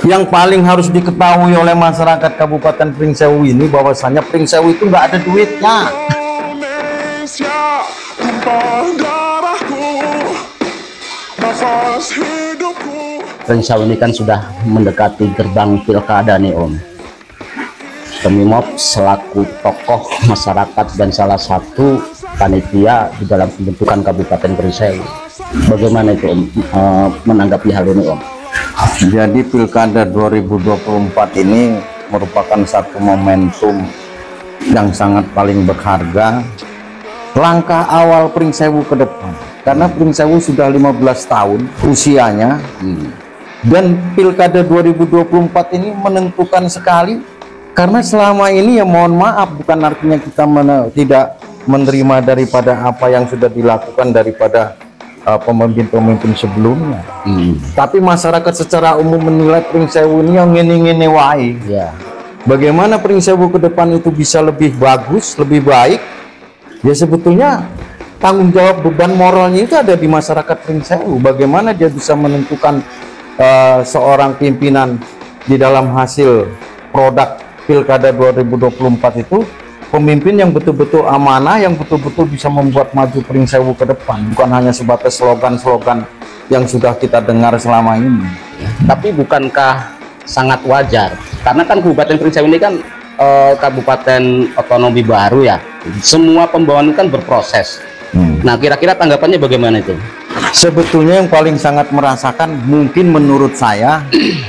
Yang paling harus diketahui oleh masyarakat Kabupaten Pringsewu ini bahwasanya Pringsewu itu nggak ada duitnya. Pringsewu ini kan sudah mendekati gerbang pilkada nih Om. Pemimop selaku tokoh masyarakat dan salah satu panitia di dalam pembentukan Kabupaten Pringsewu. Bagaimana itu Om menanggapi hal ini Om? Jadi pilkada 2024 ini merupakan satu momentum yang sangat paling berharga, langkah awal Pringsewu ke depan, karena Pringsewu sudah 15 tahun usianya, dan pilkada 2024 ini menentukan sekali, karena selama ini ya mohon maaf, bukan artinya kita tidak menerima daripada apa yang sudah dilakukan daripada pemimpin-pemimpin sebelumnya, tapi masyarakat secara umum menilai Pringsewu ini yang ngene-ngene wae. Bagaimana Pringsewu ke depan itu bisa lebih bagus, lebih baik, ya sebetulnya tanggung jawab beban moralnya itu ada di masyarakat Pringsewu. Bagaimana dia bisa menentukan seorang pimpinan di dalam hasil produk pilkada 2024 itu pemimpin yang betul-betul amanah, yang betul-betul bisa membuat maju Pringsewu ke depan, bukan hanya sebatas slogan-slogan yang sudah kita dengar selama ini. Tapi bukankah sangat wajar, karena kan Kabupaten Pringsewu ini kan kabupaten otonomi baru ya, semua pembangunan kan berproses. Nah, kira-kira tanggapannya bagaimana itu? Sebetulnya yang paling sangat merasakan mungkin menurut saya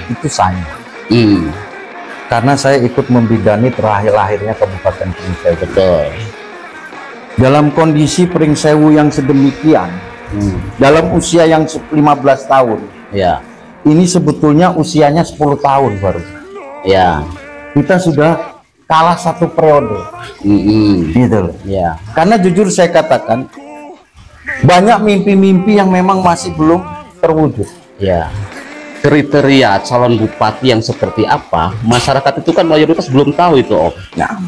itu saya. Karena saya ikut membidani terakhir-lahirnya Kabupaten Pringsewu. Betul. Dalam kondisi Pringsewu yang sedemikian, dalam usia yang 15 tahun, ya, ini sebetulnya usianya 10 tahun baru. Ya, kita sudah kalah satu periode, gitu loh. Ya. Karena jujur saya katakan, banyak mimpi-mimpi yang memang masih belum terwujud. Ya. Kriteria calon bupati yang seperti apa, masyarakat itu kan mayoritas belum tahu itu Om. Nah,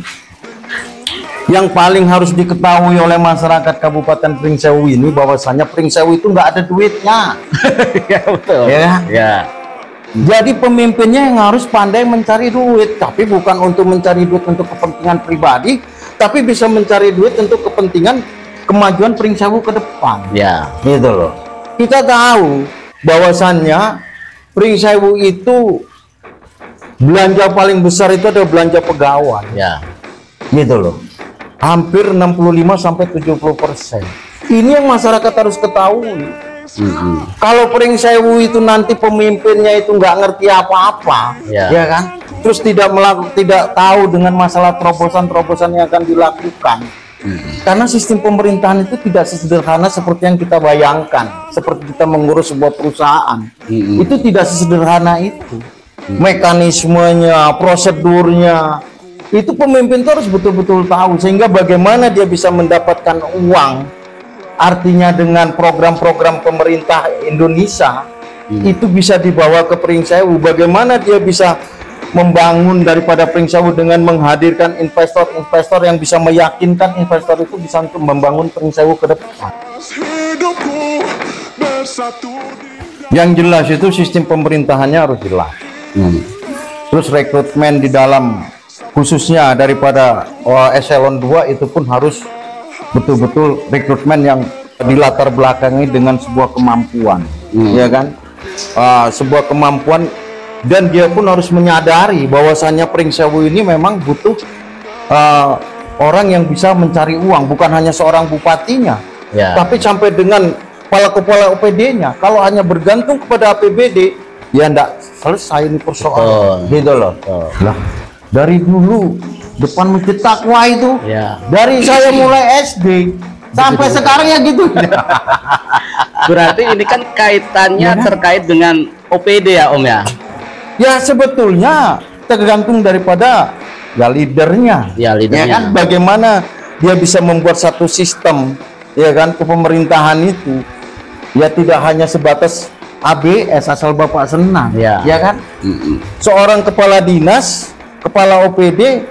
yang paling harus diketahui oleh masyarakat Kabupaten Pringsewu ini bahwasanya Pringsewu itu nggak ada duitnya. Ya betul. Ya. Jadi pemimpinnya yang harus pandai mencari duit, tapi bukan untuk mencari duit untuk kepentingan pribadi, tapi bisa mencari duit untuk kepentingan kemajuan Pringsewu ke depan. Ya. Gitu loh. Kita tahu bahwasannya Pringsewu itu belanja paling besar itu adalah belanja pegawai. Ya. Gitu loh. Hampir 65-70%. Ini yang masyarakat harus ketahui. Kalau Pringsewu itu nanti pemimpinnya itu nggak ngerti apa-apa, ya kan? Terus tidak tahu dengan masalah terobosan-terobosan yang akan dilakukan. Karena sistem pemerintahan itu tidak sesederhana seperti yang kita bayangkan, seperti kita mengurus sebuah perusahaan. Itu tidak sesederhana itu. Mekanismenya, prosedurnya, itu pemimpin itu harus betul-betul tahu, sehingga bagaimana dia bisa mendapatkan uang, artinya dengan program-program pemerintah Indonesia itu bisa dibawa ke Pringsewu. Bagaimana dia bisa membangun daripada Pringsewu dengan menghadirkan investor-investor yang bisa meyakinkan investor itu bisa untuk membangun Pringsewu ke depan. Yang jelas itu sistem pemerintahannya harus jelas. Terus rekrutmen di dalam khususnya daripada eselon 2 itu pun harus betul-betul rekrutmen yang dilatar belakangi dengan sebuah kemampuan, ya kan? Sebuah kemampuan. Dan dia pun harus menyadari bahwasannya Pringsewu ini memang butuh orang yang bisa mencari uang, bukan hanya seorang bupatinya, tapi sampai dengan kepala OPD-nya. Kalau hanya bergantung kepada APBD, ya enggak selesai ini persoalan. Gitu loh. Lah, dari dulu depan Masjid Taqwa itu, dari saya mulai SD sampai sekarang ya gitu. Berarti ini kan kaitannya terkait dengan OPD ya Om ya? Ya sebetulnya tergantung daripada ya leadernya, ya kan, bagaimana dia bisa membuat satu sistem, ya kan, kepemerintahan itu ya tidak hanya sebatas ABS asal bapak senang, ya kan. Seorang kepala dinas, kepala OPD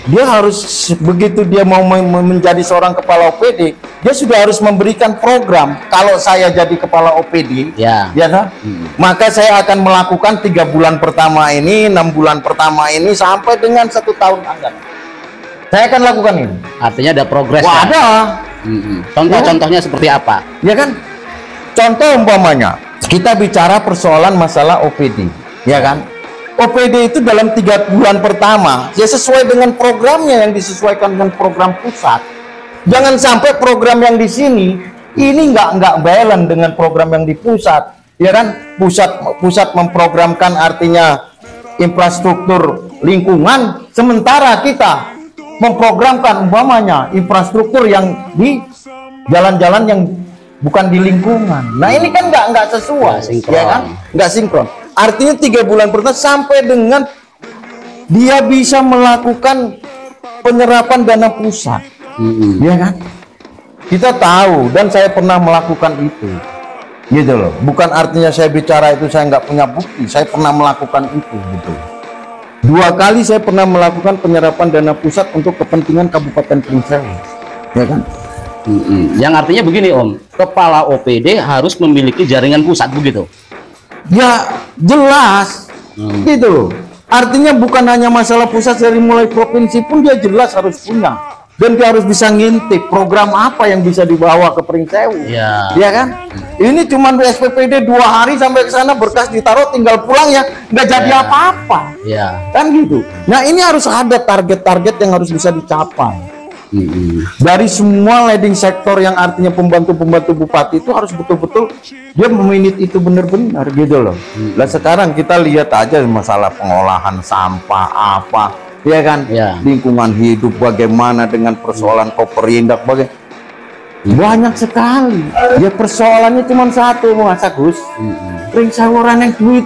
dia harus begitu dia mau menjadi seorang kepala OPD, dia sudah harus memberikan program. Kalau saya jadi kepala OPD, ya kan? Maka saya akan melakukan 3 bulan pertama ini, 6 bulan pertama ini, sampai dengan 1 tahun anggaran. Saya akan lakukan ini. Artinya ada progres. Wah, ada. Contoh-contohnya seperti apa? Ya kan? Contoh umpamanya, kita bicara persoalan masalah OPD, ya kan? OPD itu dalam 3 bulan pertama, ya sesuai dengan programnya yang disesuaikan dengan program pusat. Jangan sampai program yang di sini ini nggak balance dengan program yang di pusat, ya kan? Pusat memprogramkan artinya infrastruktur lingkungan, sementara kita memprogramkan umpamanya infrastruktur yang di jalan-jalan yang bukan di lingkungan. Nah ini kan nggak sesuai, ya kan? Nggak sinkron. Artinya 3 bulan pertama sampai dengan dia bisa melakukan penyerapan dana pusat, ya kan? Kita tahu dan saya pernah melakukan itu, gitu loh. Bukan artinya saya bicara itu saya nggak punya bukti. Saya pernah melakukan itu, gitu. 2 kali saya pernah melakukan penyerapan dana pusat untuk kepentingan Kabupaten Pringsewu, ya kan? Yang artinya begini Om, kepala OPD harus memiliki jaringan pusat begitu? Ya jelas, gitu loh. Artinya bukan hanya masalah pusat, dari mulai provinsi pun dia jelas harus punya, dan dia harus bisa ngintip program apa yang bisa dibawa ke Pringsewu, ya kan? Ini cuman SPPD 2 hari sampai ke sana, berkas ditaruh tinggal pulang, ya nggak jadi apa-apa, kan gitu. Nah ini harus ada target-target yang harus bisa dicapai. Dari semua leading sektor yang artinya pembantu-pembantu bupati itu harus betul-betul dia meminit itu benar-benar, gitu loh. Nah sekarang kita lihat aja masalah pengolahan sampah apa, ya kan? Lingkungan hidup bagaimana dengan persoalan Koperindak, banyak sekali. Ya persoalannya cuma satu, Mas Agus. Pringsewu yang duit